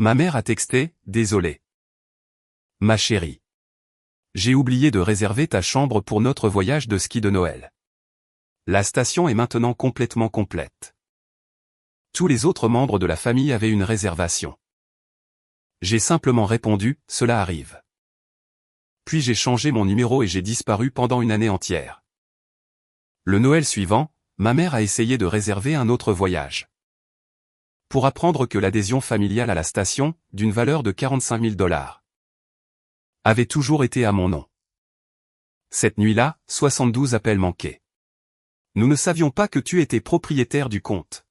Ma mère a texté, désolé. Ma chérie. J'ai oublié de réserver ta chambre pour notre voyage de ski de Noël. La station est maintenant complètement complète. Tous les autres membres de la famille avaient une réservation. J'ai simplement répondu, cela arrive. Puis j'ai changé mon numéro et j'ai disparu pendant une année entière. Le Noël suivant, ma mère a essayé de réserver un autre voyage. Pour apprendre que l'adhésion familiale à la station, d'une valeur de 45 000 $, avait toujours été à mon nom. Cette nuit-là, 72 appels manqués. Nous ne savions pas que tu étais propriétaire du compte.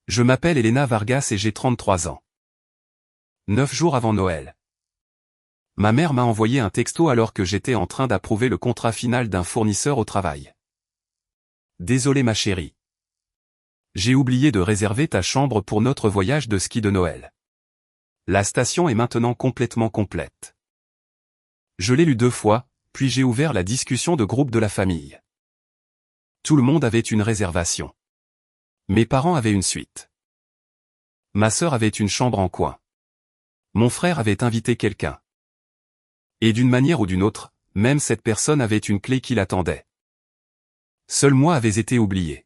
Je m'appelle Elena Vargas et j'ai 33 ans. 9 jours avant Noël. Ma mère m'a envoyé un texto alors que j'étais en train d'approuver le contrat final d'un fournisseur au travail. Désolé ma chérie. J'ai oublié de réserver ta chambre pour notre voyage de ski de Noël. La station est maintenant complètement complète. Je l'ai lu 2 fois, puis j'ai ouvert la discussion de groupe de la famille. Tout le monde avait une réservation. Mes parents avaient une suite. Ma sœur avait une chambre en coin. Mon frère avait invité quelqu'un. Et d'une manière ou d'une autre, même cette personne avait une clé qui l'attendait. Seul moi avais été oublié.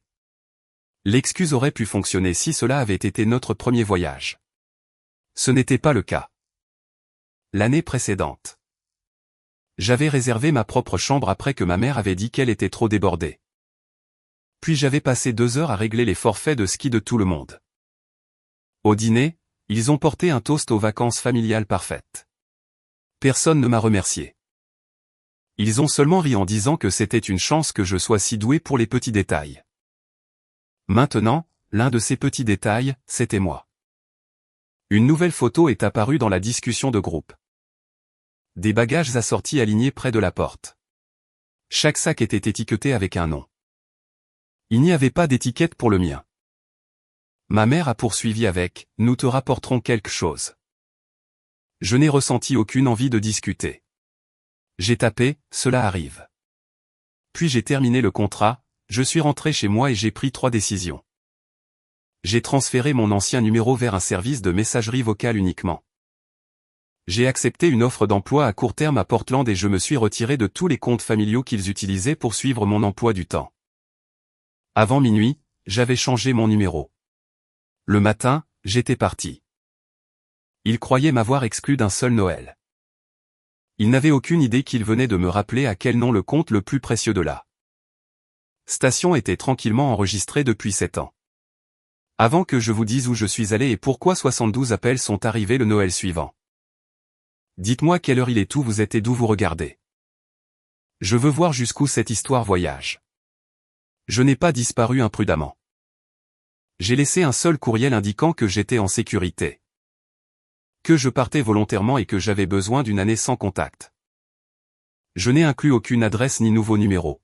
L'excuse aurait pu fonctionner si cela avait été notre premier voyage. Ce n'était pas le cas. L'année précédente. J'avais réservé ma propre chambre après que ma mère avait dit qu'elle était trop débordée. Puis j'avais passé 2 heures à régler les forfaits de ski de tout le monde. Au dîner, ils ont porté un toast aux vacances familiales parfaites. Personne ne m'a remercié. Ils ont seulement ri en disant que c'était une chance que je sois si doué pour les petits détails. Maintenant, l'un de ces petits détails, c'était moi. Une nouvelle photo est apparue dans la discussion de groupe. Des bagages assortis alignés près de la porte. Chaque sac était étiqueté avec un nom. Il n'y avait pas d'étiquette pour le mien. Ma mère a poursuivi avec « Nous te rapporterons quelque chose ». Je n'ai ressenti aucune envie de discuter. J'ai tapé « Cela arrive ». Puis j'ai terminé le contrat, je suis rentré chez moi et j'ai pris 3 décisions. J'ai transféré mon ancien numéro vers un service de messagerie vocale uniquement. J'ai accepté une offre d'emploi à court terme à Portland et je me suis retiré de tous les comptes familiaux qu'ils utilisaient pour suivre mon emploi du temps. Avant minuit, j'avais changé mon numéro. Le matin, j'étais parti. Ils croyaient m'avoir exclu d'un seul Noël. Ils n'avaient aucune idée qu'ils venaient de me rappeler à quel nom le compte le plus précieux de la station était tranquillement enregistré depuis 7 ans. Avant que je vous dise où je suis allé et pourquoi 72 appels sont arrivés le Noël suivant. Dites-moi quelle heure il est, où vous êtes et d'où vous regardez. Je veux voir jusqu'où cette histoire voyage. Je n'ai pas disparu imprudemment. J'ai laissé un seul courriel indiquant que j'étais en sécurité. Que je partais volontairement et que j'avais besoin d'une année sans contact. Je n'ai inclus aucune adresse ni nouveau numéro.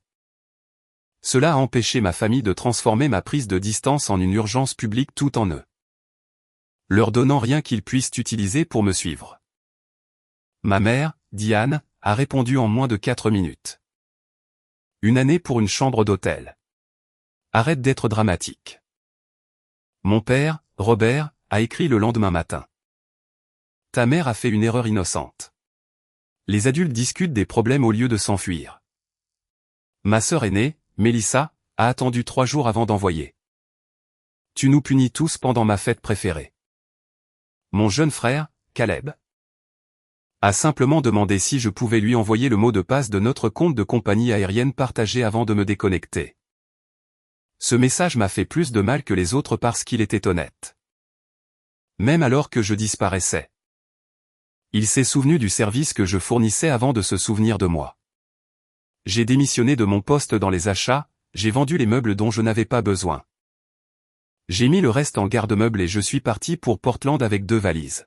Cela a empêché ma famille de transformer ma prise de distance en une urgence publique tout en eux. Leur donnant rien qu'ils puissent utiliser pour me suivre. Ma mère, Diane, a répondu en moins de 4 minutes. Une année pour une chambre d'hôtel. Arrête d'être dramatique. Mon père, Robert, a écrit le lendemain matin. Ta mère a fait une erreur innocente. Les adultes discutent des problèmes au lieu de s'enfuir. Ma sœur aînée, Mélissa, a attendu 3 jours avant d'envoyer. Tu nous punis tous pendant ma fête préférée. Mon jeune frère, Caleb, a simplement demandé si je pouvais lui envoyer le mot de passe de notre compte de compagnie aérienne partagé avant de me déconnecter. Ce message m'a fait plus de mal que les autres parce qu'il était honnête. Même alors que je disparaissais. Il s'est souvenu du service que je fournissais avant de se souvenir de moi. J'ai démissionné de mon poste dans les achats, j'ai vendu les meubles dont je n'avais pas besoin. J'ai mis le reste en garde-meubles et je suis parti pour Portland avec 2 valises.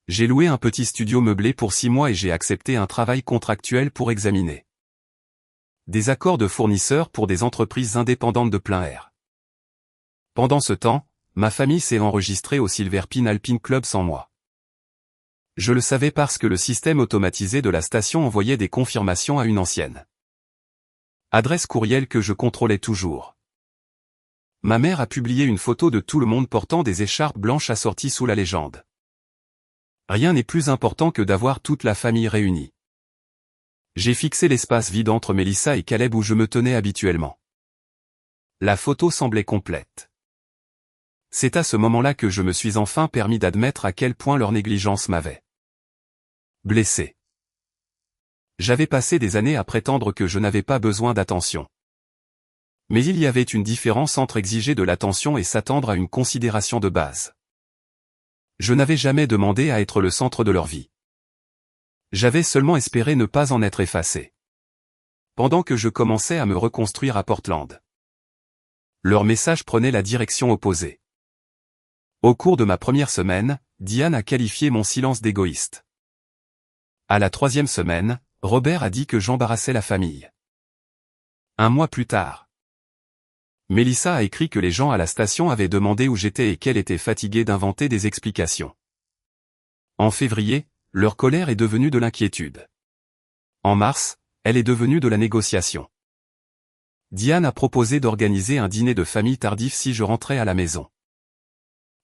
J'ai loué un petit studio meublé pour 6 mois et j'ai accepté un travail contractuel pour examiner des accords de fournisseurs pour des entreprises indépendantes de plein air. Pendant ce temps, ma famille s'est enregistrée au Silver Pin Alpine Club sans moi. Je le savais parce que le système automatisé de la station envoyait des confirmations à une ancienne adresse courriel que je contrôlais toujours. ma mère a publié une photo de tout le monde portant des écharpes blanches assorties sous la légende. Rien n'est plus important que d'avoir toute la famille réunie. J'ai fixé l'espace vide entre Mélissa et Caleb où je me tenais habituellement. La photo semblait complète. C'est à ce moment-là que je me suis enfin permis d'admettre à quel point leur négligence m'avait blessé. J'avais passé des années à prétendre que je n'avais pas besoin d'attention. Mais il y avait une différence entre exiger de l'attention et s'attendre à une considération de base. Je n'avais jamais demandé à être le centre de leur vie. J'avais seulement espéré ne pas en être effacé. Pendant que je commençais à me reconstruire à Portland. Leur message prenait la direction opposée. Au cours de ma première semaine, Diane a qualifié mon silence d'égoïste. À la 3e semaine, Robert a dit que j'embarrassais la famille. Un mois plus tard, Mélissa a écrit que les gens à la station avaient demandé où j'étais et qu'elle était fatiguée d'inventer des explications. En février, leur colère est devenue de l'inquiétude. En mars, elle est devenue de la négociation. Diane a proposé d'organiser un dîner de famille tardif si je rentrais à la maison.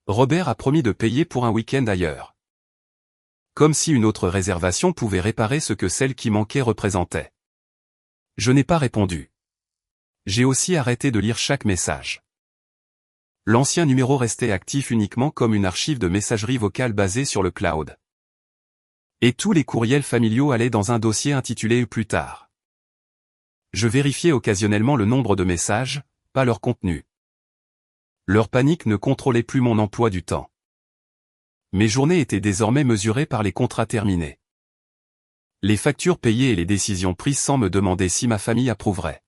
Robert a promis de payer pour un week-end ailleurs. Comme si une autre réservation pouvait réparer ce que celle qui manquait représentait. Je n'ai pas répondu. J'ai aussi arrêté de lire chaque message. L'ancien numéro restait actif uniquement comme une archive de messagerie vocale basée sur le cloud. Et tous les courriels familiaux allaient dans un dossier intitulé « Plus tard ». Je vérifiais occasionnellement le nombre de messages, pas leur contenu. Leur panique ne contrôlait plus mon emploi du temps. Mes journées étaient désormais mesurées par les contrats terminés. Les factures payées et les décisions prises sans me demander si ma famille approuverait.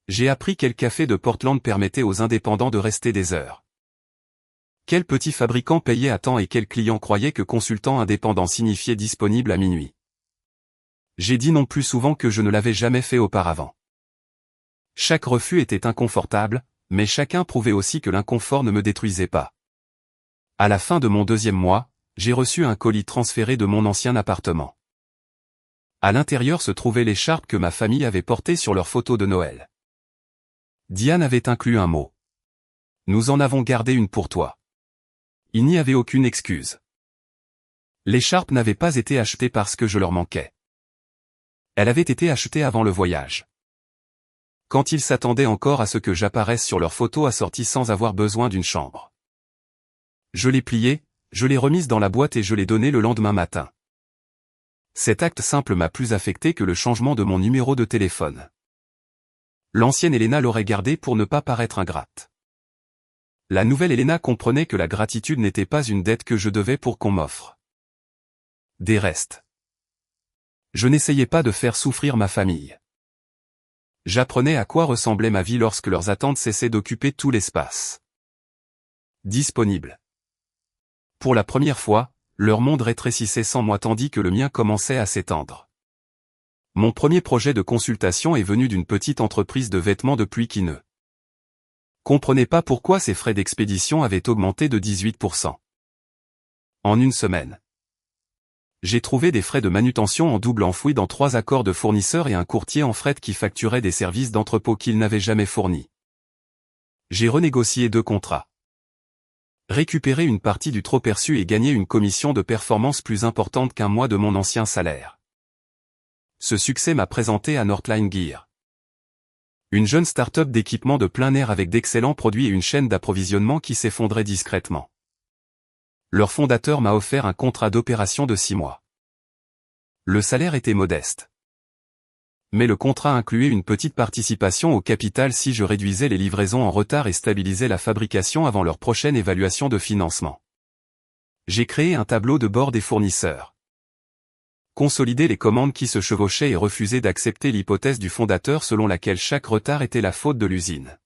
J'ai appris quel café de Portland permettait aux indépendants de rester des heures. Quel petit fabricant payait à temps et quel client croyait que consultant indépendant signifiait disponible à minuit. J'ai dit non plus souvent que je ne l'avais jamais fait auparavant. Chaque refus était inconfortable, mais chacun prouvait aussi que l'inconfort ne me détruisait pas. À la fin de mon 2e mois, j'ai reçu un colis transféré de mon ancien appartement. À l'intérieur se trouvait l'écharpe que ma famille avait portée sur leur photo de Noël. Diane avait inclus un mot. Nous en avons gardé une pour toi. Il n'y avait aucune excuse. L'écharpe n'avait pas été achetée parce que je leur manquais. Elle avait été achetée avant le voyage. Quand ils s'attendaient encore à ce que j'apparaisse sur leur photo assortie sans avoir besoin d'une chambre. Je l'ai pliée, je l'ai remise dans la boîte et je l'ai donnée le lendemain matin. Cet acte simple m'a plus affecté que le changement de mon numéro de téléphone. L'ancienne Elena l'aurait gardé pour ne pas paraître ingrate. La nouvelle Elena comprenait que la gratitude n'était pas une dette que je devais pour qu'on m'offre des restes. Je n'essayais pas de faire souffrir ma famille. J'apprenais à quoi ressemblait ma vie lorsque leurs attentes cessaient d'occuper tout l'espace disponible. Pour la première fois, leur monde rétrécissait sans moi tandis que le mien commençait à s'étendre. Mon premier projet de consultation est venu d'une petite entreprise de vêtements de pluie qui ne comprenait pas pourquoi ses frais d'expédition avaient augmenté de 18%. En une semaine. J'ai trouvé des frais de manutention en double enfouis dans 3 accords de fournisseurs et un courtier en fret qui facturait des services d'entrepôt qu'il n'avait jamais fournis. J'ai renégocié 2 contrats. Récupérer une partie du trop perçu et gagner une commission de performance plus importante qu'un mois de mon ancien salaire. Ce succès m'a présenté à Northline Gear. Une jeune start-up d'équipement de plein air avec d'excellents produits et une chaîne d'approvisionnement qui s'effondrait discrètement. Leur fondateur m'a offert un contrat d'opération de 6 mois. Le salaire était modeste. Mais le contrat incluait une petite participation au capital si je réduisais les livraisons en retard et stabilisais la fabrication avant leur prochaine évaluation de financement. J'ai créé un tableau de bord des fournisseurs. Consolider les commandes qui se chevauchaient et refuser d'accepter l'hypothèse du fondateur selon laquelle chaque retard était la faute de l'usine.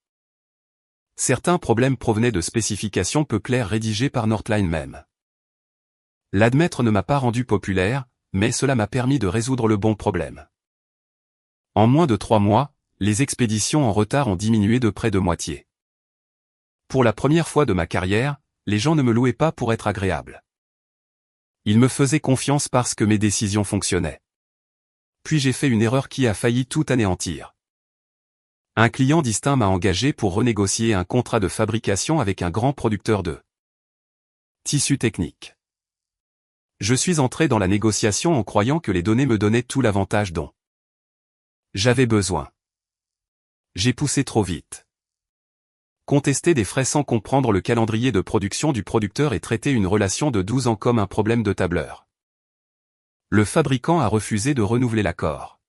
Certains problèmes provenaient de spécifications peu claires rédigées par Northline même. L'admettre ne m'a pas rendu populaire, mais cela m'a permis de résoudre le bon problème. En moins de 3 mois, les expéditions en retard ont diminué de près de moitié. Pour la première fois de ma carrière, les gens ne me louaient pas pour être agréable. Ils me faisaient confiance parce que mes décisions fonctionnaient. Puis j'ai fait une erreur qui a failli tout anéantir. Un client distinct m'a engagé pour renégocier un contrat de fabrication avec un grand producteur de tissus techniques. Je suis entré dans la négociation en croyant que les données me donnaient tout l'avantage dont j'avais besoin. J'ai poussé trop vite. Contester des frais sans comprendre le calendrier de production du producteur et traiter une relation de 12 ans comme un problème de tableur. Le fabricant a refusé de renouveler l'accord.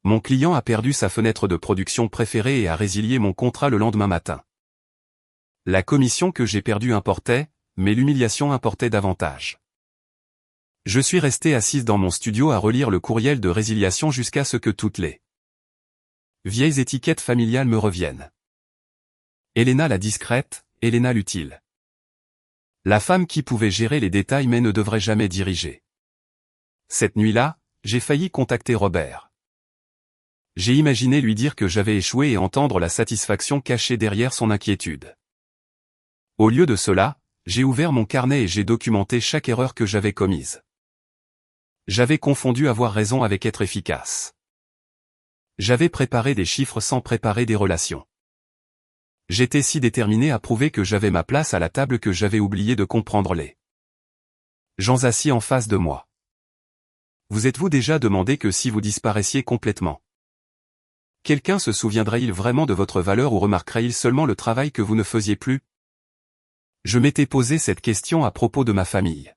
Mon client a perdu sa fenêtre de production préférée et a résilié mon contrat le lendemain matin. La commission que j'ai perdue importait, mais l'humiliation importait davantage. Je suis resté assise dans mon studio à relire le courriel de résiliation jusqu'à ce que toutes les vieilles étiquettes familiales me reviennent. Elena la discrète, Elena l'utile. La femme qui pouvait gérer les détails mais ne devrait jamais diriger. Cette nuit-là, j'ai failli contacter Robert. J'ai imaginé lui dire que j'avais échoué et entendre la satisfaction cachée derrière son inquiétude. Au lieu de cela, j'ai ouvert mon carnet et j'ai documenté chaque erreur que j'avais commise. J'avais confondu avoir raison avec être efficace. J'avais préparé des chiffres sans préparer des relations. J'étais si déterminé à prouver que j'avais ma place à la table que j'avais oublié de comprendre les gens assis en face de moi. Vous êtes-vous déjà demandé que si vous disparaissiez complètement, quelqu'un se souviendrait-il vraiment de votre valeur ou remarquerait-il seulement le travail que vous ne faisiez plus? Je m'étais posé cette question à propos de ma famille.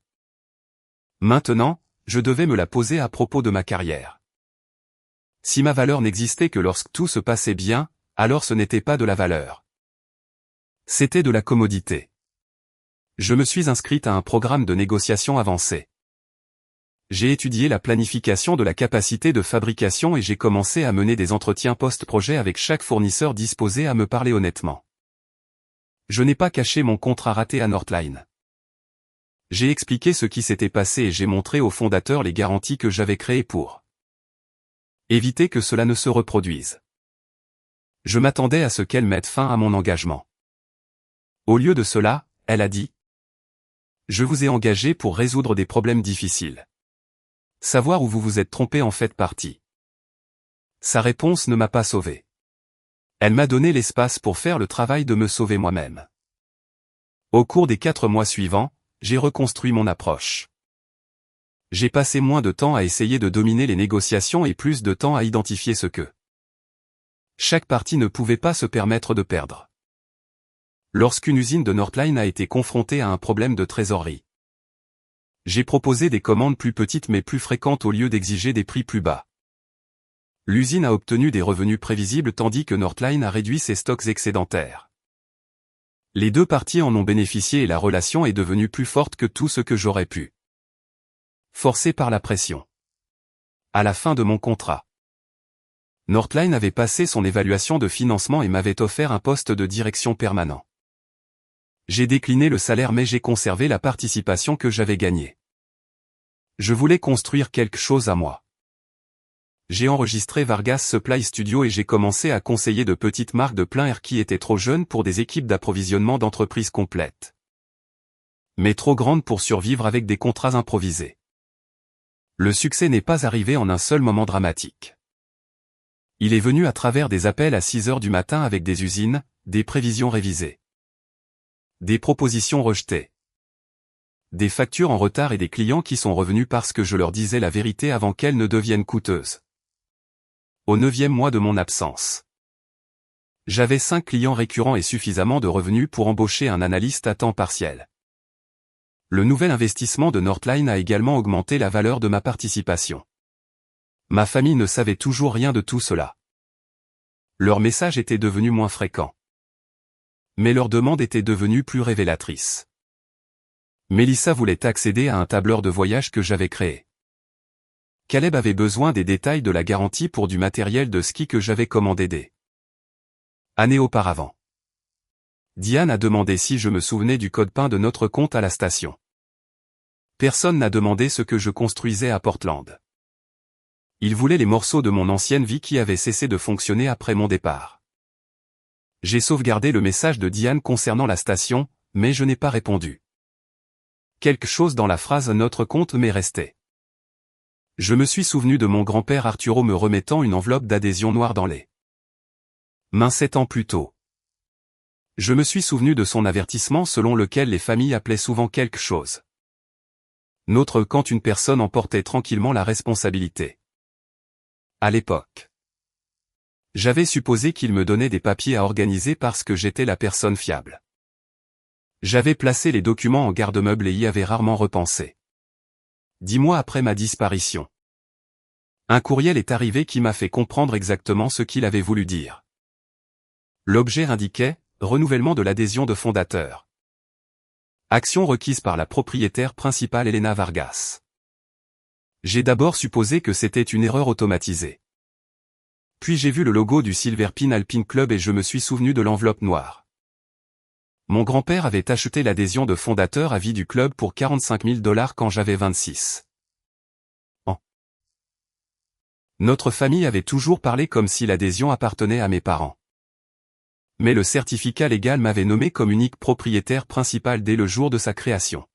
Maintenant, je devais me la poser à propos de ma carrière. Si ma valeur n'existait que lorsque tout se passait bien, alors ce n'était pas de la valeur. C'était de la commodité. Je me suis inscrite à un programme de négociation avancé. J'ai étudié la planification de la capacité de fabrication et j'ai commencé à mener des entretiens post-projet avec chaque fournisseur disposé à me parler honnêtement. Je n'ai pas caché mon contrat raté à Northline. J'ai expliqué ce qui s'était passé et j'ai montré aux fondateurs les garanties que j'avais créées pour éviter que cela ne se reproduise. Je m'attendais à ce qu'elle mette fin à mon engagement. Au lieu de cela, elle a dit : je vous ai engagé pour résoudre des problèmes difficiles. Savoir où vous vous êtes trompé en fait partie. Sa réponse ne m'a pas sauvé. Elle m'a donné l'espace pour faire le travail de me sauver moi-même. Au cours des 4 mois suivants, j'ai reconstruit mon approche. J'ai passé moins de temps à essayer de dominer les négociations et plus de temps à identifier ce que chaque partie ne pouvait pas se permettre de perdre. Lorsqu'une usine de Northline a été confrontée à un problème de trésorerie, j'ai proposé des commandes plus petites mais plus fréquentes au lieu d'exiger des prix plus bas. L'usine a obtenu des revenus prévisibles tandis que Northline a réduit ses stocks excédentaires. Les deux parties en ont bénéficié et la relation est devenue plus forte que tout ce que j'aurais pu forcer par la pression. À la fin de mon contrat, Northline avait passé son évaluation de financement et m'avait offert un poste de direction permanent. J'ai décliné le salaire mais j'ai conservé la participation que j'avais gagnée. Je voulais construire quelque chose à moi. J'ai enregistré Vargas Supply Studio et j'ai commencé à conseiller de petites marques de plein air qui étaient trop jeunes pour des équipes d'approvisionnement d'entreprises complètes, mais trop grandes pour survivre avec des contrats improvisés. Le succès n'est pas arrivé en un seul moment dramatique. Il est venu à travers des appels à 6 heures du matin avec des usines, des prévisions révisées, des propositions rejetées, des factures en retard et des clients qui sont revenus parce que je leur disais la vérité avant qu'elles ne deviennent coûteuses. Au 9e mois de mon absence, j'avais 5 clients récurrents et suffisamment de revenus pour embaucher un analyste à temps partiel. Le nouvel investissement de Northline a également augmenté la valeur de ma participation. Ma famille ne savait toujours rien de tout cela. Leurs messages étaient devenus moins fréquents. Mais leurs demandes étaient devenues plus révélatrices. Mélissa voulait accéder à un tableur de voyage que j'avais créé. Caleb avait besoin des détails de la garantie pour du matériel de ski que j'avais commandé des années auparavant. Diane a demandé si je me souvenais du code PIN de notre compte à la station. Personne n'a demandé ce que je construisais à Portland. Ils voulaient les morceaux de mon ancienne vie qui avaient cessé de fonctionner après mon départ. J'ai sauvegardé le message de Diane concernant la station, mais je n'ai pas répondu. Quelque chose dans la phrase « notre compte » m'est resté. Je me suis souvenu de mon grand-père Arturo me remettant une enveloppe d'adhésion noire dans les 7 ans plus tôt. Je me suis souvenu de son avertissement selon lequel les familles appelaient souvent quelque chose. Notre quand une personne en portait tranquillement la responsabilité. À l'époque, j'avais supposé qu'il me donnait des papiers à organiser parce que j'étais la personne fiable. J'avais placé les documents en garde-meuble et y avais rarement repensé. 10 mois après ma disparition, un courriel est arrivé qui m'a fait comprendre exactement ce qu'il avait voulu dire. L'objet indiquait « Renouvellement de l'adhésion de fondateur ». Action requise par la propriétaire principale Elena Vargas. J'ai d'abord supposé que c'était une erreur automatisée. Puis j'ai vu le logo du Silverpin Alpine Club et je me suis souvenu de l'enveloppe noire. Mon grand-père avait acheté l'adhésion de fondateur à vie du club pour $45 000 quand j'avais 26 ans. Notre famille avait toujours parlé comme si l'adhésion appartenait à mes parents. Mais le certificat légal m'avait nommé comme unique propriétaire principal dès le jour de sa création.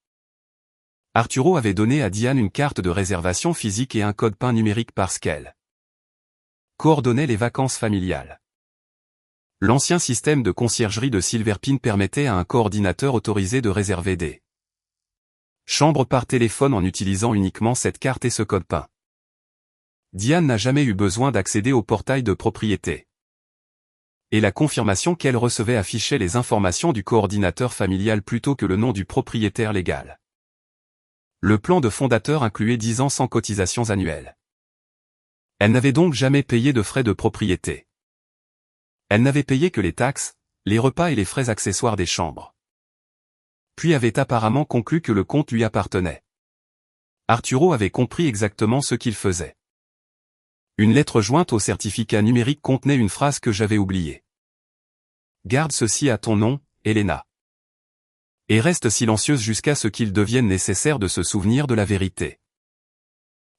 Arturo avait donné à Diane une carte de réservation physique et un code PIN numérique parce qu'elle coordonnait les vacances familiales. L'ancien système de conciergerie de Silverpin permettait à un coordinateur autorisé de réserver des chambres par téléphone en utilisant uniquement cette carte et ce code PIN. Diane n'a jamais eu besoin d'accéder au portail de propriété. Et la confirmation qu'elle recevait affichait les informations du coordinateur familial plutôt que le nom du propriétaire légal. Le plan de fondateur incluait 10 ans sans cotisations annuelles. Elle n'avait donc jamais payé de frais de propriété. Elle n'avait payé que les taxes, les repas et les frais accessoires des chambres. Puis avait apparemment conclu que le compte lui appartenait. Arturo avait compris exactement ce qu'il faisait. Une lettre jointe au certificat numérique contenait une phrase que j'avais oubliée. Garde ceci à ton nom, Elena. Et reste silencieuse jusqu'à ce qu'il devienne nécessaire de se souvenir de la vérité.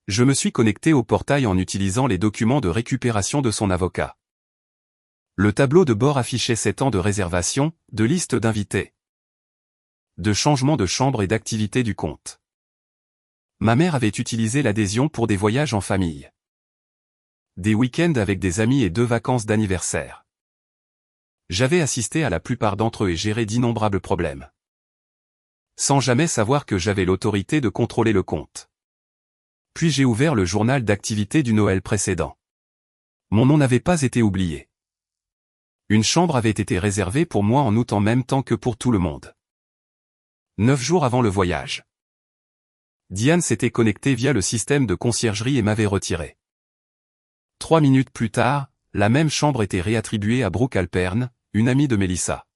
Je me suis connecté au portail en utilisant les documents de récupération de son avocat. Le tableau de bord affichait 7 ans de réservation, de liste d'invités, de changement de chambre et d'activité du compte. Ma mère avait utilisé l'adhésion pour des voyages en famille, des week-ends avec des amis et 2 vacances d'anniversaire. J'avais assisté à la plupart d'entre eux et géré d'innombrables problèmes, sans jamais savoir que j'avais l'autorité de contrôler le compte. Puis j'ai ouvert le journal d'activité du Noël précédent. Mon nom n'avait pas été oublié. Une chambre avait été réservée pour moi en août en même temps que pour tout le monde. 9 jours avant le voyage, Diane s'était connectée via le système de conciergerie et m'avait retiré. 3 minutes plus tard, la même chambre était réattribuée à Brooke Alpern, une amie de Melissa.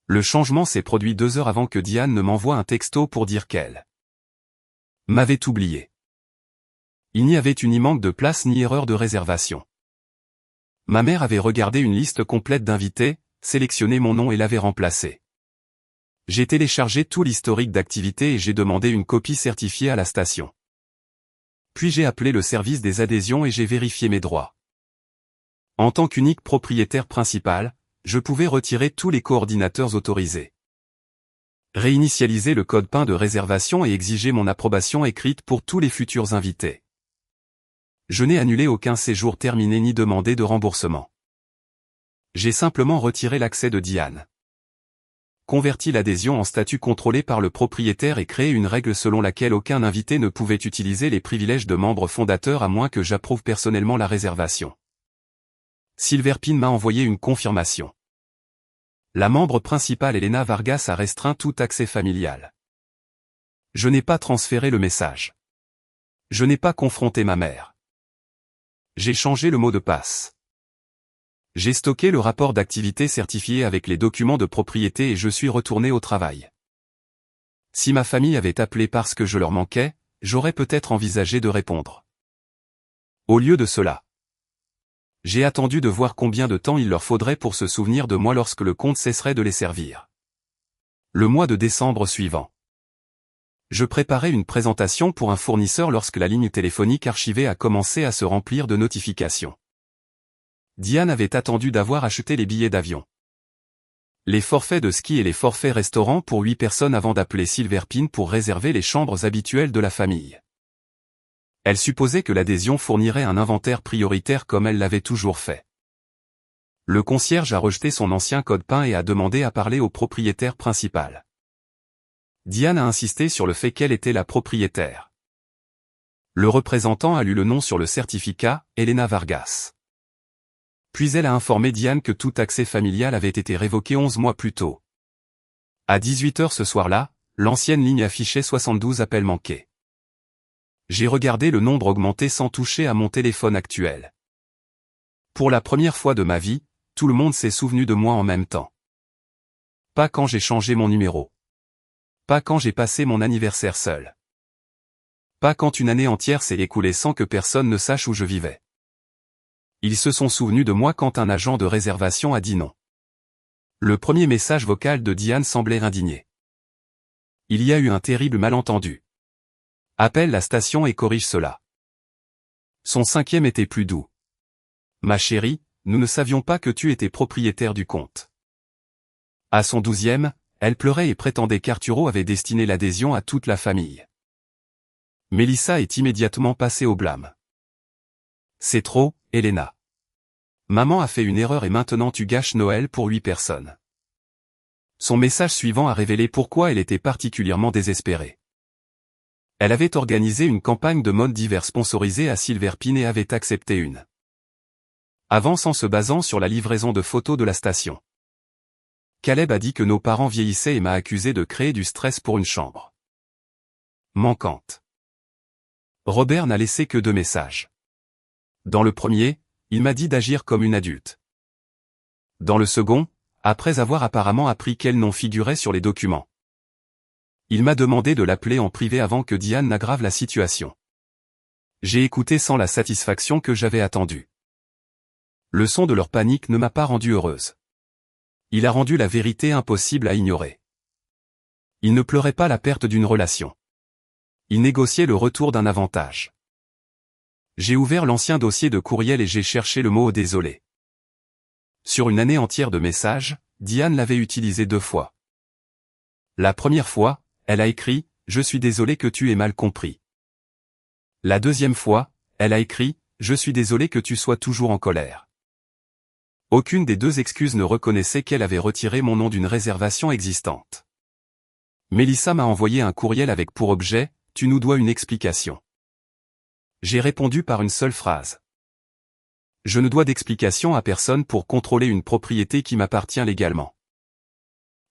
Le changement s'est produit 2 heures avant que Diane ne m'envoie un texto pour dire qu'elle m'avait oublié. Il n'y avait ni manque de place ni erreur de réservation. Ma mère avait regardé une liste complète d'invités, sélectionné mon nom et l'avait remplacé. J'ai téléchargé tout l'historique d'activité et j'ai demandé une copie certifiée à la station. Puis j'ai appelé le service des adhésions et j'ai vérifié mes droits. En tant qu'unique propriétaire principal, je pouvais retirer tous les coordinateurs autorisés, réinitialiser le code PIN de réservation et exiger mon approbation écrite pour tous les futurs invités. Je n'ai annulé aucun séjour terminé ni demandé de remboursement. J'ai simplement retiré l'accès de Diane, converti l'adhésion en statut contrôlé par le propriétaire et créé une règle selon laquelle aucun invité ne pouvait utiliser les privilèges de membre fondateur à moins que j'approuve personnellement la réservation. Silverpin m'a envoyé une confirmation. La membre principale Elena Vargas a restreint tout accès familial. Je n'ai pas transféré le message. Je n'ai pas confronté ma mère. J'ai changé le mot de passe. J'ai stocké le rapport d'activité certifié avec les documents de propriété et je suis retourné au travail. Si ma famille avait appelé parce que je leur manquais, j'aurais peut-être envisagé de répondre. Au lieu de cela, j'ai attendu de voir combien de temps il leur faudrait pour se souvenir de moi lorsque le compte cesserait de les servir. Le mois de décembre suivant, je préparais une présentation pour un fournisseur lorsque la ligne téléphonique archivée a commencé à se remplir de notifications. Diane avait attendu d'avoir acheté les billets d'avion, les forfaits de ski et les forfaits restaurants pour 8 personnes avant d'appeler Silverpin pour réserver les chambres habituelles de la famille. Elle supposait que l'adhésion fournirait un inventaire prioritaire comme elle l'avait toujours fait. Le concierge a rejeté son ancien code PIN et a demandé à parler au propriétaire principal. Diane a insisté sur le fait qu'elle était la propriétaire. Le représentant a lu le nom sur le certificat, Elena Vargas. Puis elle a informé Diane que tout accès familial avait été révoqué 11 mois plus tôt. À 18 h ce soir-là, l'ancienne ligne affichait 72 appels manqués. J'ai regardé le nombre augmenter sans toucher à mon téléphone actuel. Pour la première fois de ma vie, tout le monde s'est souvenu de moi en même temps. Pas quand j'ai changé mon numéro. Pas quand j'ai passé mon anniversaire seul. Pas quand une année entière s'est écoulée sans que personne ne sache où je vivais. Ils se sont souvenus de moi quand un agent de réservation a dit non. Le premier message vocal de Diane semblait indigné. Il y a eu un terrible malentendu. Appelle la station et corrige cela. Son 5e était plus doux. Ma chérie, nous ne savions pas que tu étais propriétaire du compte. À son 12e, elle pleurait et prétendait qu'Arturo avait destiné l'adhésion à toute la famille. Mélissa est immédiatement passée au blâme. C'est trop, Elena. Maman a fait une erreur et maintenant tu gâches Noël pour 8 personnes. Son message suivant a révélé pourquoi elle était particulièrement désespérée. Elle avait organisé une campagne de mode d'hiver sponsorisée à Silverpin et avait accepté une avance en se basant sur la livraison de photos de la station. Caleb a dit que nos parents vieillissaient et m'a accusé de créer du stress pour une chambre manquante. Robert n'a laissé que 2 messages. Dans le premier, il m'a dit d'agir comme une adulte. Dans le second, après avoir apparemment appris quel nom figurait sur les documents, il m'a demandé de l'appeler en privé avant que Diane n'aggrave la situation. J'ai écouté sans la satisfaction que j'avais attendue. Le son de leur panique ne m'a pas rendue heureuse. Il a rendu la vérité impossible à ignorer. Il ne pleurait pas la perte d'une relation. Il négociait le retour d'un avantage. J'ai ouvert l'ancien dossier de courriel et j'ai cherché le mot « désolé ». Sur une année entière de messages, Diane l'avait utilisé 2 fois. La première fois, elle a écrit « Je suis désolé que tu aies mal compris ». La deuxième fois, elle a écrit « Je suis désolé que tu sois toujours en colère ». Aucune des 2 excuses ne reconnaissait qu'elle avait retiré mon nom d'une réservation existante. Mélissa m'a envoyé un courriel avec pour objet « Tu nous dois une explication ». J'ai répondu par une seule phrase. Je ne dois d'explication à personne pour contrôler une propriété qui m'appartient légalement.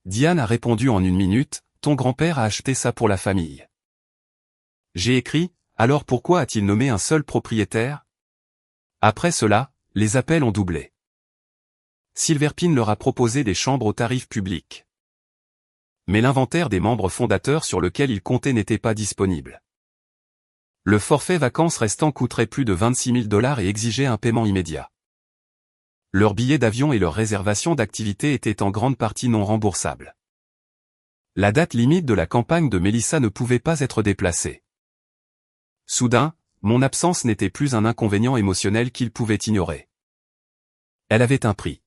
Diane a répondu en 1 minute, ton grand-père a acheté ça pour la famille. J'ai écrit, alors pourquoi a-t-il nommé un seul propriétaire? Après cela, les appels ont doublé. Silverpin leur a proposé des chambres au tarif public. Mais l'inventaire des membres fondateurs sur lequel ils comptaient n'était pas disponible. Le forfait vacances restant coûterait plus de 26 000 $ et exigeait un paiement immédiat. Leurs billets d'avion et leurs réservations d'activités étaient en grande partie non remboursables. La date limite de la campagne de Mélissa ne pouvait pas être déplacée. Soudain, mon absence n'était plus un inconvénient émotionnel qu'ils pouvaient ignorer. Elle avait un prix.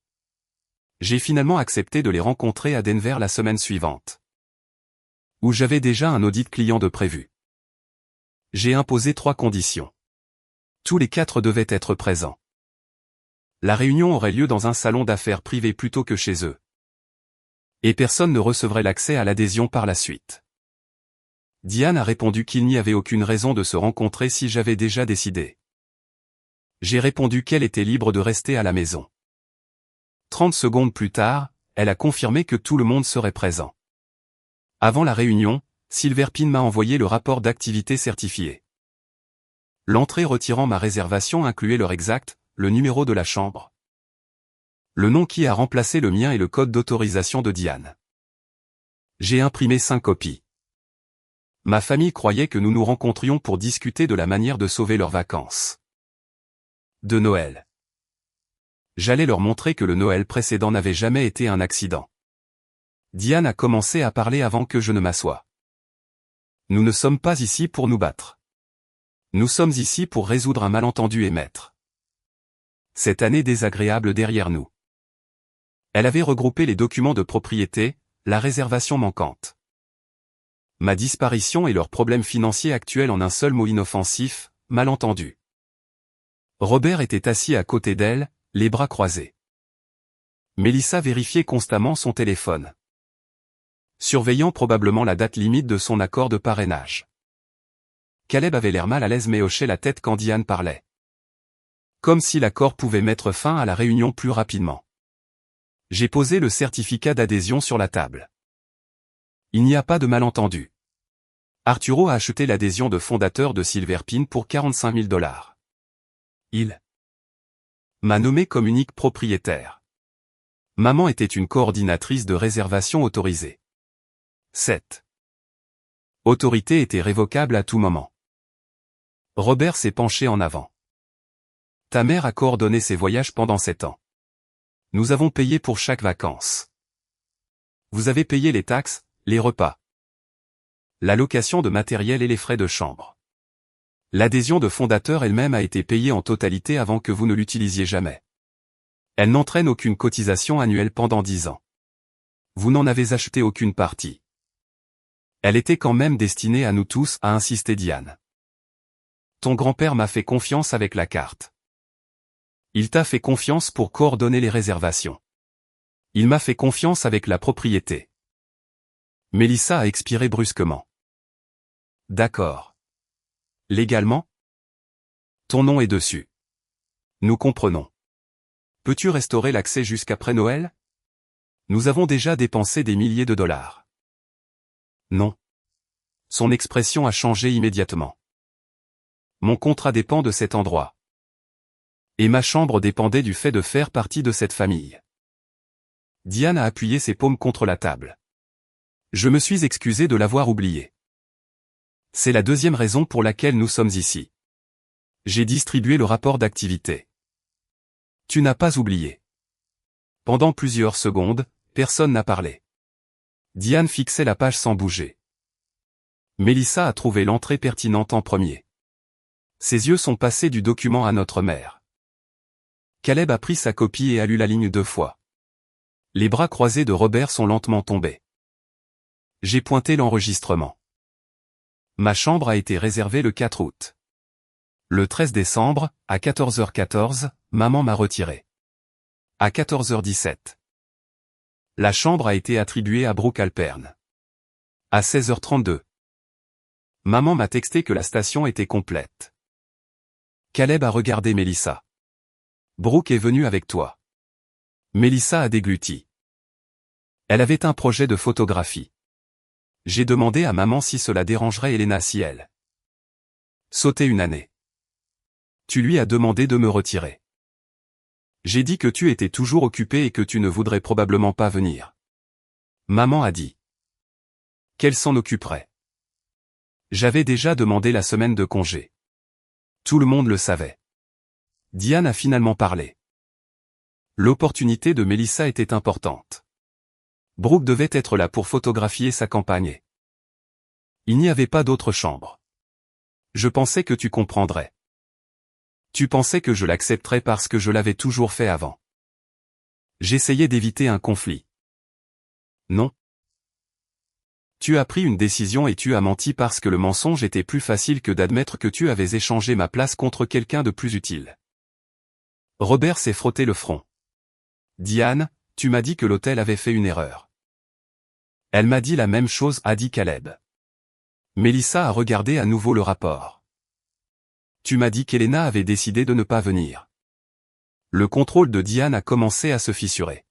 J'ai finalement accepté de les rencontrer à Denver la semaine suivante, où j'avais déjà un audit client de prévu. J'ai imposé 3 conditions. Tous les 4 devaient être présents. La réunion aurait lieu dans un salon d'affaires privé plutôt que chez eux. Et personne ne recevrait l'accès à l'adhésion par la suite. Diane a répondu qu'il n'y avait aucune raison de se rencontrer si j'avais déjà décidé. J'ai répondu qu'elle était libre de rester à la maison. 30 secondes plus tard, elle a confirmé que tout le monde serait présent. Avant la réunion, Silverpin m'a envoyé le rapport d'activité certifié. L'entrée retirant ma réservation incluait l'heure exacte, le numéro de la chambre, le nom qui a remplacé le mien et le code d'autorisation de Diane. J'ai imprimé 5 copies. Ma famille croyait que nous nous rencontrions pour discuter de la manière de sauver leurs vacances de Noël. J'allais leur montrer que le Noël précédent n'avait jamais été un accident. Diane a commencé à parler avant que je ne m'assoie. Nous ne sommes pas ici pour nous battre. Nous sommes ici pour résoudre un malentendu et mettre cette année désagréable derrière nous. Elle avait regroupé les documents de propriété, la réservation manquante, ma disparition et leurs problèmes financiers actuels en un seul mot inoffensif, malentendu. Robert était assis à côté d'elle, les bras croisés. Mélissa vérifiait constamment son téléphone, surveillant probablement la date limite de son accord de parrainage. Caleb avait l'air mal à l'aise mais hochait la tête quand Diane parlait. Comme si l'accord pouvait mettre fin à la réunion plus rapidement. J'ai posé le certificat d'adhésion sur la table. Il n'y a pas de malentendu. Arturo a acheté l'adhésion de fondateur de Silverpin pour 45 000 $. Il m'a nommé comme unique propriétaire. Maman était une coordinatrice de réservation autorisée. 7. Autorité était révocable à tout moment. Robert s'est penché en avant. Ta mère a coordonné ses voyages pendant 7 ans. Nous avons payé pour chaque vacances. Vous avez payé les taxes, les repas, la location de matériel et les frais de chambre. L'adhésion de fondateur elle-même a été payée en totalité avant que vous ne l'utilisiez jamais. Elle n'entraîne aucune cotisation annuelle pendant 10 ans. Vous n'en avez acheté aucune partie. Elle était quand même destinée à nous tous, a insisté Diane. Ton grand-père m'a fait confiance avec la carte. Il t'a fait confiance pour coordonner les réservations. Il m'a fait confiance avec la propriété. Mélissa a expiré brusquement. D'accord. Légalement? Ton nom est dessus. Nous comprenons. Peux-tu restaurer l'accès jusqu'après Noël? Nous avons déjà dépensé des milliers de $. Non. Son expression a changé immédiatement. Mon contrat dépend de cet endroit. Et ma chambre dépendait du fait de faire partie de cette famille. Diane a appuyé ses paumes contre la table. Je me suis excusé de l'avoir oublié. C'est la deuxième raison pour laquelle nous sommes ici. J'ai distribué le rapport d'activité. Tu n'as pas oublié. Pendant plusieurs secondes, personne n'a parlé. Diane fixait la page sans bouger. Mélissa a trouvé l'entrée pertinente en premier. Ses yeux sont passés du document à notre mère. Caleb a pris sa copie et a lu la ligne 2 fois. Les bras croisés de Robert sont lentement tombés. J'ai pointé l'enregistrement. Ma chambre a été réservée le 4 août. Le 13 décembre, à 14h14, maman m'a retiré. À 14h17. La chambre a été attribuée à Brooke Alpern. À 16h32. Maman m'a texté que la station était complète. Caleb a regardé Mélissa. Brooke est venue avec toi. Mélissa a dégluti. Elle avait un projet de photographie. J'ai demandé à maman si cela dérangerait Elena si elle sautait une année. Tu lui as demandé de me retirer. J'ai dit que tu étais toujours occupé et que tu ne voudrais probablement pas venir. Maman a dit qu'elle s'en occuperait. J'avais déjà demandé la semaine de congé. Tout le monde le savait. Diane a finalement parlé. L'opportunité de Mélissa était importante. Brooke devait être là pour photographier sa campagne. Il n'y avait pas d'autre chambre. Je pensais que tu comprendrais. Tu pensais que je l'accepterais parce que je l'avais toujours fait avant. J'essayais d'éviter un conflit. Non. Tu as pris une décision et tu as menti parce que le mensonge était plus facile que d'admettre que tu avais échangé ma place contre quelqu'un de plus utile. Robert s'est frotté le front. Diane, tu m'as dit que l'hôtel avait fait une erreur. Elle m'a dit la même chose, a dit Caleb. Mélissa a regardé à nouveau le rapport. Tu m'as dit qu'Elena avait décidé de ne pas venir. Le contrôle de Diane a commencé à se fissurer.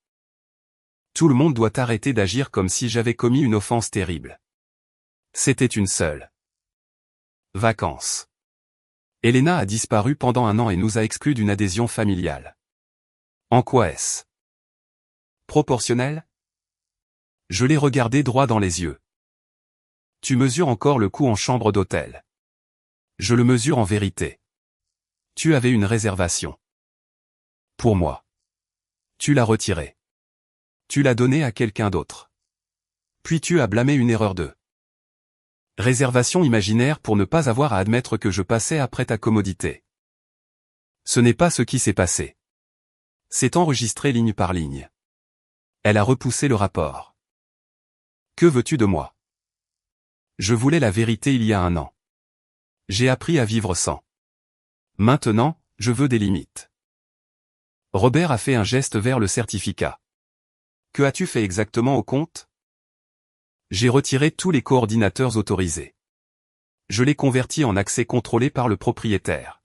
Tout le monde doit arrêter d'agir comme si j'avais commis une offense terrible. C'était une seule vacances. Elena a disparu pendant 1 an et nous a exclus d'une adhésion familiale. En quoi est-ce proportionnel? Je l'ai regardé droit dans les yeux. Tu mesures encore le coût en chambre d'hôtel. Je le mesure en vérité. Tu avais une réservation. Pour moi. Tu l'as retirée. Tu l'as donnée à quelqu'un d'autre. Puis tu as blâmé une erreur de réservation imaginaire pour ne pas avoir à admettre que je passais après ta commodité. Ce n'est pas ce qui s'est passé. C'est enregistré ligne par ligne. Elle a repoussé le rapport. Que veux-tu de moi? Je voulais la vérité il y a 1 an. J'ai appris à vivre sans. Maintenant, je veux des limites. Robert a fait un geste vers le certificat. Que as-tu fait exactement au compte? J'ai retiré tous les coordinateurs autorisés. Je les convertis en accès contrôlé par le propriétaire.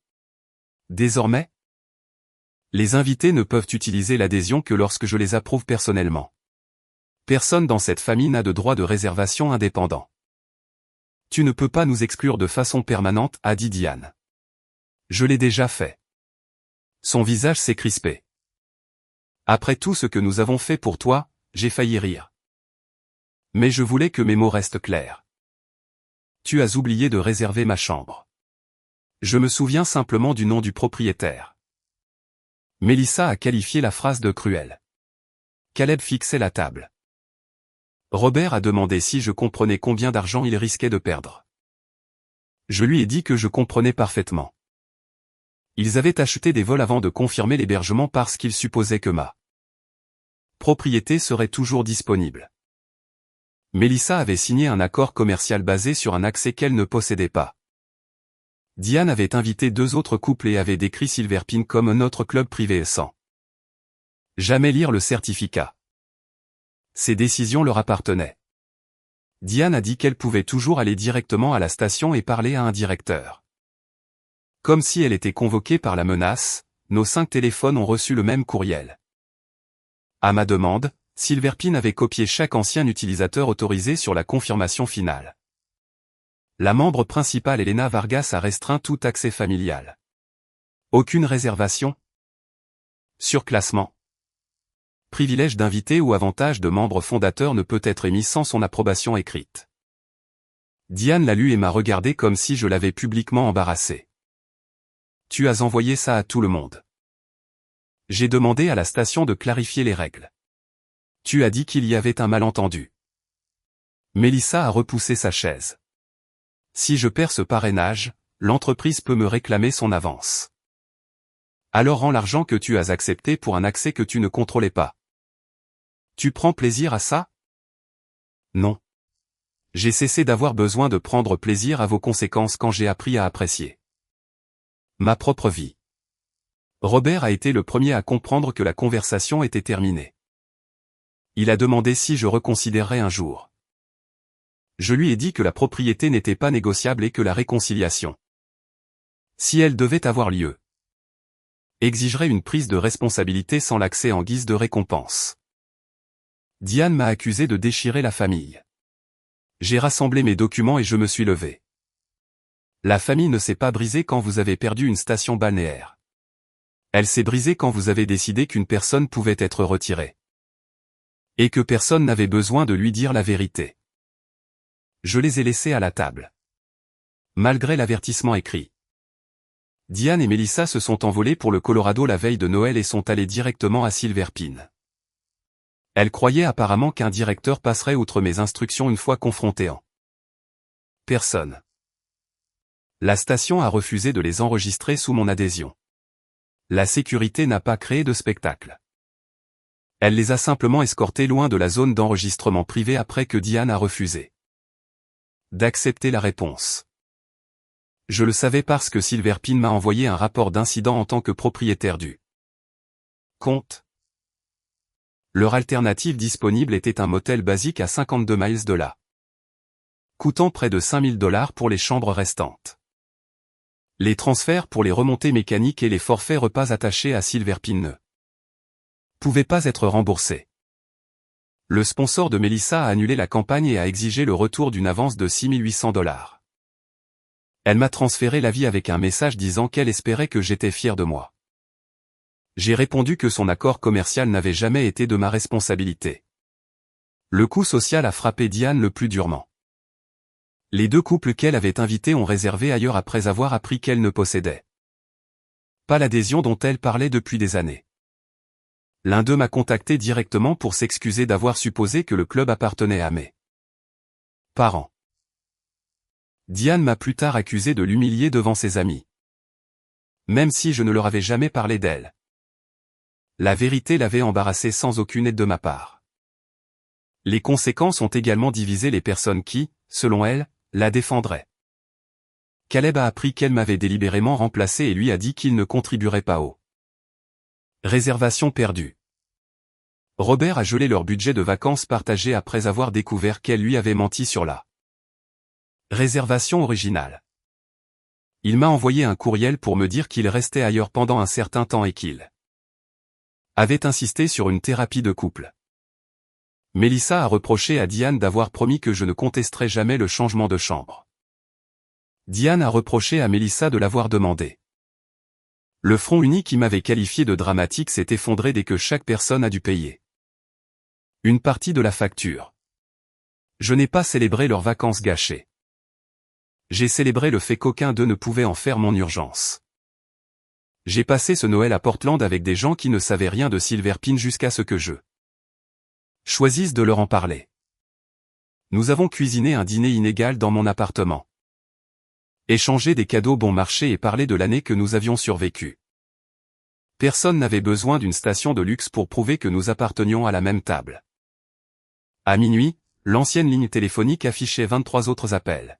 Désormais, les invités ne peuvent utiliser l'adhésion que lorsque je les approuve personnellement. Personne dans cette famille n'a de droit de réservation indépendant. Tu ne peux pas nous exclure de façon permanente, a dit Diane. Je l'ai déjà fait. Son visage s'est crispé. Après tout ce que nous avons fait pour toi, j'ai failli rire. Mais je voulais que mes mots restent clairs. Tu as oublié de réserver ma chambre. Je me souviens simplement du nom du propriétaire. Mélissa a qualifié la phrase de cruelle. Caleb fixait la table. Robert a demandé si je comprenais combien d'argent il risquait de perdre. Je lui ai dit que je comprenais parfaitement. Ils avaient acheté des vols avant de confirmer l'hébergement parce qu'ils supposaient que ma propriété serait toujours disponible. Mélissa avait signé un accord commercial basé sur un accès qu'elle ne possédait pas. Diane avait invité 2 autres couples et avait décrit Silverpin comme notre club privé sans jamais lire le certificat. Ces décisions leur appartenaient. Diane a dit qu'elle pouvait toujours aller directement à la station et parler à un directeur. Comme si elle était convoquée par la menace, nos 5 téléphones ont reçu le même courriel. À ma demande, Silverpin avait copié chaque ancien utilisateur autorisé sur la confirmation finale. La membre principale Elena Vargas a restreint tout accès familial. Aucune réservation. Surclassement. Privilège d'invité ou avantage de membre fondateur ne peut être émis sans son approbation écrite. Diane l'a lu et m'a regardé comme si je l'avais publiquement embarrassé. Tu as envoyé ça à tout le monde. J'ai demandé à la station de clarifier les règles. Tu as dit qu'il y avait un malentendu. Mélissa a repoussé sa chaise. Si je perds ce parrainage, l'entreprise peut me réclamer son avance. Alors rends l'argent que tu as accepté pour un accès que tu ne contrôlais pas. Tu prends plaisir à ça? Non. J'ai cessé d'avoir besoin de prendre plaisir à vos conséquences quand j'ai appris à apprécier ma propre vie. Robert a été le premier à comprendre que la conversation était terminée. Il a demandé si je reconsidérerais un jour. Je lui ai dit que la propriété n'était pas négociable et que la réconciliation, si elle devait avoir lieu, exigerait une prise de responsabilité sans l'accès en guise de récompense. Diane m'a accusé de déchirer la famille. J'ai rassemblé mes documents et je me suis levé. La famille ne s'est pas brisée quand vous avez perdu une station balnéaire. Elle s'est brisée quand vous avez décidé qu'une personne pouvait être retirée. Et que personne n'avait besoin de lui dire la vérité. Je les ai laissés à la table. Malgré l'avertissement écrit. Diane et Mélissa se sont envolées pour le Colorado la veille de Noël et sont allées directement à Silverpin. Elles croyaient apparemment qu'un directeur passerait outre mes instructions une fois confronté en personne. La station a refusé de les enregistrer sous mon adhésion. La sécurité n'a pas créé de spectacle. Elle les a simplement escortés loin de la zone d'enregistrement privé après que Diane a refusé d'accepter la réponse. Je le savais parce que Silverpin m'a envoyé un rapport d'incident en tant que propriétaire du compte. Leur alternative disponible était un motel basique à 52 miles de là, coûtant près de $5 000 pour les chambres restantes. Les transferts pour les remontées mécaniques et les forfaits repas attachés à Silverpin ne pouvaient pas être remboursés. Le sponsor de Mélissa a annulé la campagne et a exigé le retour d'une avance de $6 800. Elle m'a transféré l'avis avec un message disant qu'elle espérait que j'étais fier de moi. J'ai répondu que son accord commercial n'avait jamais été de ma responsabilité. Le coup social a frappé Diane le plus durement. Les 2 couples qu'elle avait invités ont réservé ailleurs après avoir appris qu'elle ne possédait pas l'adhésion dont elle parlait depuis des années. L'un d'eux m'a contacté directement pour s'excuser d'avoir supposé que le club appartenait à mes parents. Diane m'a plus tard accusé de l'humilier devant ses amis. Même si je ne leur avais jamais parlé d'elle. La vérité l'avait embarrassée sans aucune aide de ma part. Les conséquences ont également divisé les personnes qui, selon elle, la défendraient. Caleb a appris qu'elle m'avait délibérément remplacé et lui a dit qu'il ne contribuerait pas aux réservations perdues. Robert a gelé leur budget de vacances partagé après avoir découvert qu'elle lui avait menti sur la réservation originale. Il m'a envoyé un courriel pour me dire qu'il restait ailleurs pendant un certain temps et qu'il avait insisté sur une thérapie de couple. Mélissa a reproché à Diane d'avoir promis que je ne contesterais jamais le changement de chambre. Diane a reproché à Mélissa de l'avoir demandé. Le front uni qui m'avait qualifié de dramatique s'est effondré dès que chaque personne a dû payer une partie de la facture. Je n'ai pas célébré leurs vacances gâchées. J'ai célébré le fait qu'aucun d'eux ne pouvait en faire mon urgence. J'ai passé ce Noël à Portland avec des gens qui ne savaient rien de Silver Pin jusqu'à ce que je choisisse de leur en parler. Nous avons cuisiné un dîner inégal dans mon appartement. Échangé des cadeaux bon marché et parlé de l'année que nous avions survécue. Personne n'avait besoin d'une station de luxe pour prouver que nous appartenions à la même table. À minuit, l'ancienne ligne téléphonique affichait 23 autres appels.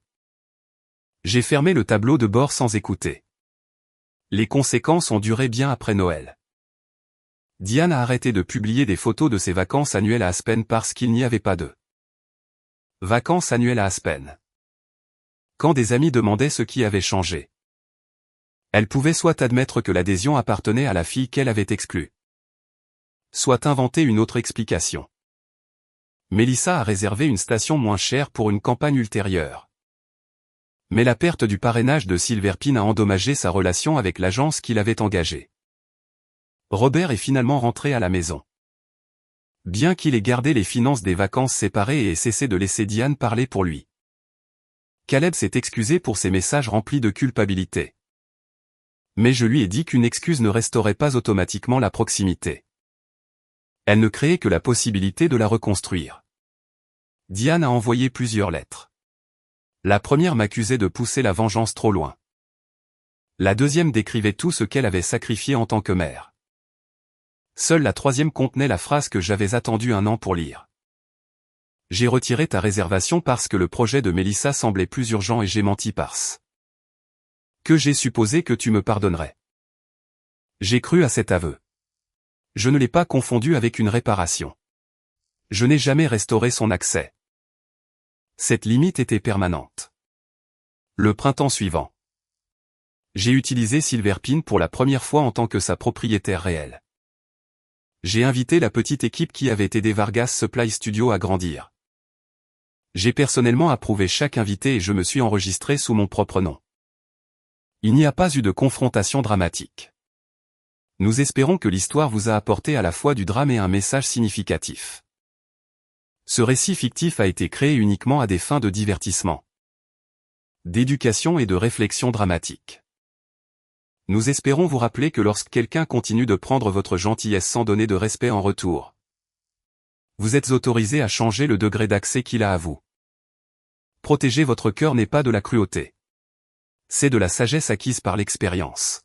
J'ai fermé le tableau de bord sans écouter. Les conséquences ont duré bien après Noël. Diane a arrêté de publier des photos de ses vacances annuelles à Aspen parce qu'il n'y avait pas de vacances annuelles à Aspen. Quand des amis demandaient ce qui avait changé, elle pouvait soit admettre que l'adhésion appartenait à la fille qu'elle avait exclue, soit inventer une autre explication. Mélissa a réservé une station moins chère pour une campagne ultérieure. Mais la perte du parrainage de Silver Pin a endommagé sa relation avec l'agence qu'il avait engagée. Robert est finalement rentré à la maison. Bien qu'il ait gardé les finances des vacances séparées et ait cessé de laisser Diane parler pour lui. Caleb s'est excusé pour ses messages remplis de culpabilité. Mais je lui ai dit qu'une excuse ne restaurait pas automatiquement la proximité. Elle ne créait que la possibilité de la reconstruire. Diane a envoyé plusieurs lettres. La première m'accusait de pousser la vengeance trop loin. La deuxième décrivait tout ce qu'elle avait sacrifié en tant que mère. Seule la troisième contenait la phrase que j'avais attendu 1 an pour lire. J'ai retiré ta réservation parce que le projet de Mélissa semblait plus urgent et j'ai menti parce que j'ai supposé que tu me pardonnerais. J'ai cru à cet aveu. Je ne l'ai pas confondu avec une réparation. Je n'ai jamais restauré son accès. Cette limite était permanente. Le printemps suivant. J'ai utilisé Silver Pin pour la première fois en tant que sa propriétaire réelle. J'ai invité la petite équipe qui avait aidé Vargas Supply Studio à grandir. J'ai personnellement approuvé chaque invité et je me suis enregistré sous mon propre nom. Il n'y a pas eu de confrontation dramatique. Nous espérons que l'histoire vous a apporté à la fois du drame et un message significatif. Ce récit fictif a été créé uniquement à des fins de divertissement, d'éducation et de réflexion dramatique. Nous espérons vous rappeler que lorsque quelqu'un continue de prendre votre gentillesse sans donner de respect en retour, vous êtes autorisé à changer le degré d'accès qu'il a à vous. Protéger votre cœur n'est pas de la cruauté. C'est de la sagesse acquise par l'expérience.